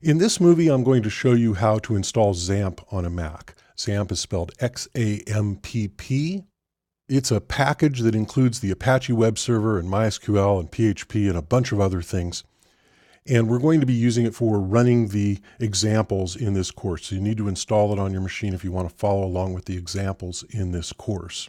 In this movie, I'm going to show you how to install XAMPP on a Mac. XAMPP is spelled XAMPP. It's a package that includes the Apache web server and MySQL and PHP and a bunch of other things. And we're going to be using it for running the examples in this course. So you need to install it on your machine if you want to follow along with the examples in this course.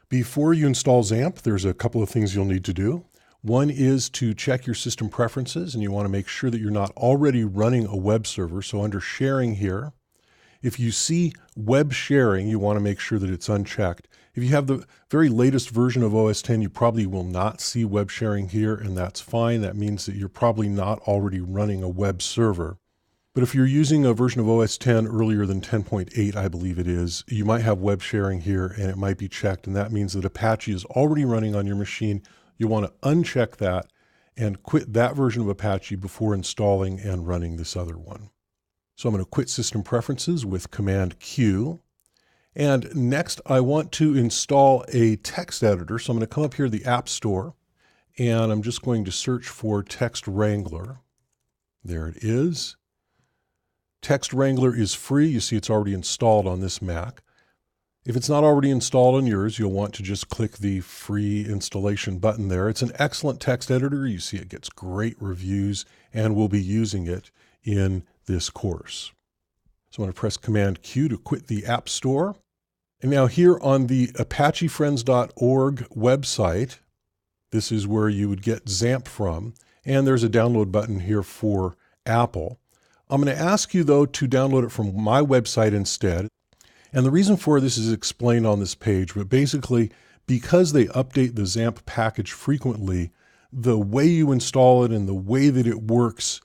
Before you install XAMPP, there's a couple of things you'll need to do. One is to check your system preferences, and you want to make sure that you're not already running a web server. So under sharing here, if you see web sharing, you want to make sure that it's unchecked. If you have the very latest version of OS X, you probably will not see web sharing here, and that's fine. That means that you're probably not already running a web server. But if you're using a version of OS X earlier than 10.8, I believe it is, you might have web sharing here and it might be checked. And that means that Apache is already running on your machine. You want to uncheck that and quit that version of Apache before installing and running this other one. So I'm going to quit System Preferences with Command Q. And next I want to install a text editor. So I'm going to come up here to the App Store and I'm just going to search for Text Wrangler. There it is. Text Wrangler is free. You see it's already installed on this Mac. If it's not already installed on yours, you'll want to just click the free installation button there. It's an excellent text editor. You see it gets great reviews, and we'll be using it in this course. So I'm going to press Command Q to quit the App Store. And now here on the ApacheFriends.org website, this is where you would get XAMPP from. And there's a download button here for Apple. I'm going to ask you, though, to download it from my website instead. And the reason for this is explained on this page, but basically, because they update the XAMPP package frequently, the way you install it and the way that it works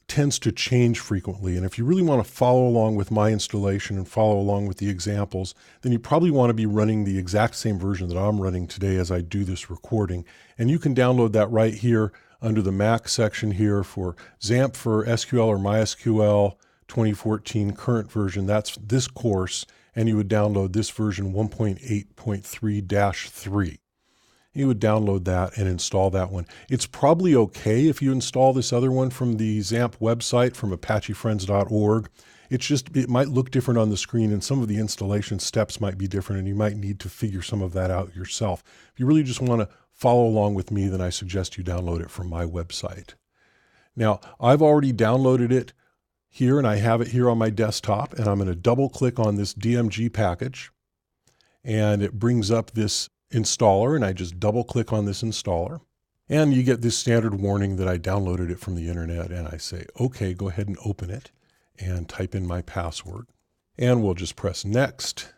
tends to change frequently. And if you really want to follow along with my installation and follow along with the examples, then you probably want to be running the exact same version that I'm running today as I do this recording. And you can download that right here under the Mac section here for XAMPP for SQL or MySQL 2014 current version. That's this course, and you would download this version 1.8.3-3. You would download that and install that one. It's probably okay if you install this other one from the XAMPP website from ApacheFriends.org. It's just, it might look different on the screen and some of the installation steps might be different and you might need to figure some of that out yourself. If you really just want to follow along with me, then I suggest you download it from my website. Now, I've already downloaded it here and I have it here on my desktop, and I'm going to double click on this DMG package and it brings up this installer, and I just double click on this installer and you get this standard warning that I downloaded it from the internet, and I say, okay, go ahead and open it and type in my password, and we'll just press next,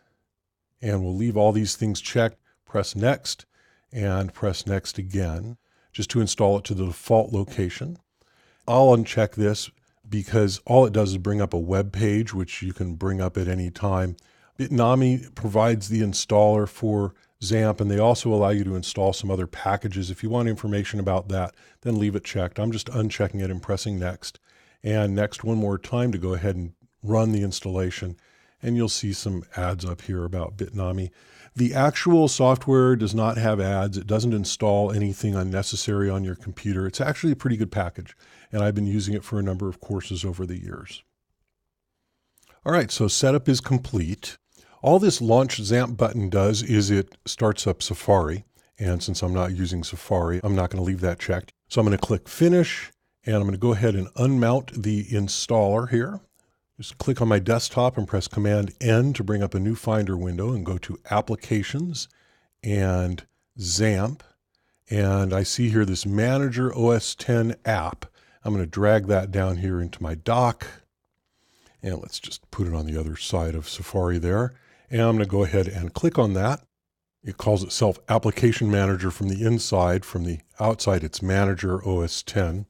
and we'll leave all these things checked, press next and press next again just to install it to the default location. I'll uncheck this because all it does is bring up a web page, which you can bring up at any time. Bitnami provides the installer for XAMPP, and they also allow you to install some other packages. If you want information about that, then leave it checked. I'm just unchecking it and pressing next. And next one more time to go ahead and run the installation. And you'll see some ads up here about Bitnami. The actual software does not have ads. It doesn't install anything unnecessary on your computer. It's actually a pretty good package, and I've been using it for a number of courses over the years. All right, so setup is complete. All this Launch XAMPP button does is it starts up Safari, and since I'm not using Safari, I'm not going to leave that checked. So I'm going to click Finish, and I'm going to go ahead and unmount the installer here. Just click on my desktop and press Command N to bring up a new Finder window and go to Applications and XAMPP. And I see here this Manager OS X app. I'm going to drag that down here into my dock. And let's just put it on the other side of Safari there. And I'm going to go ahead and click on that. It calls itself Application Manager from the inside. From the outside, it's Manager OS X. I'm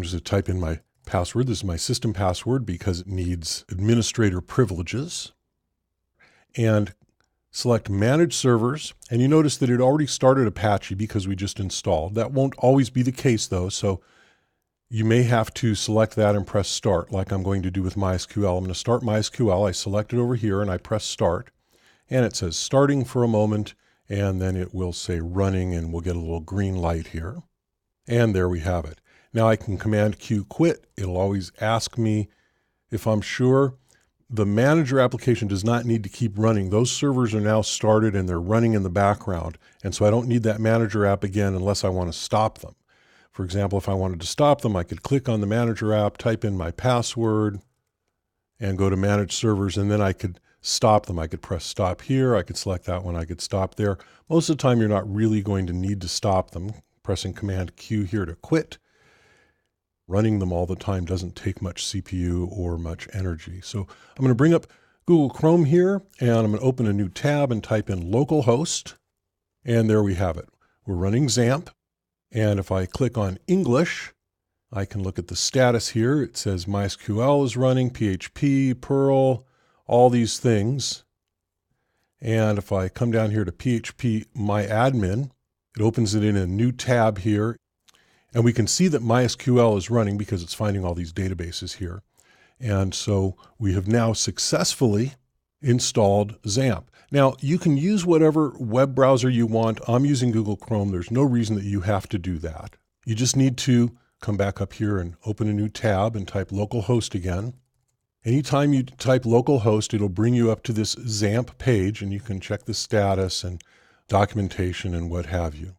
just going to type in my password. This is my system password because it needs administrator privileges. And select Manage Servers. And you notice that it already started Apache because we just installed. That won't always be the case though. So you may have to select that and press Start, like I'm going to do with MySQL. I'm going to start MySQL. I select it over here and I press Start. And it says starting for a moment, and then it will say running, and we'll get a little green light here. And there we have it. Now I can Command Q quit. It'll always ask me if I'm sure. The manager application does not need to keep running. Those servers are now started and they're running in the background. And so I don't need that manager app again unless I want to stop them. For example, if I wanted to stop them, I could click on the manager app, type in my password, and go to manage servers, and then I could stop them. I could press stop here. I could select that one. I could stop there. Most of the time, you're not really going to need to stop them. Pressing Command Q here to quit. Running them all the time doesn't take much CPU or much energy. So I'm going to bring up Google Chrome here, and I'm going to open a new tab and type in localhost. And there we have it. We're running XAMPP. And if I click on English, I can look at the status here. It says MySQL is running, PHP, Perl, all these things. And if I come down here to PHP MyAdmin, it opens it in a new tab here. And we can see that MySQL is running because it's finding all these databases here. And so we have now successfully installed XAMPP. Now, you can use whatever web browser you want. I'm using Google Chrome. There's no reason that you have to do that. You just need to come back up here and open a new tab and type localhost again. Anytime you type localhost, it'll bring you up to this XAMPP page, and you can check the status and documentation and what have you.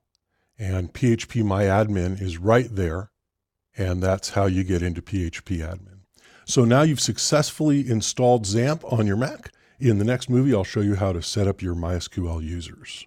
And PHP MyAdmin is right there, and that's how you get into PHP Admin. So now you've successfully installed XAMPP on your Mac. In the next movie, I'll show you how to set up your MySQL users.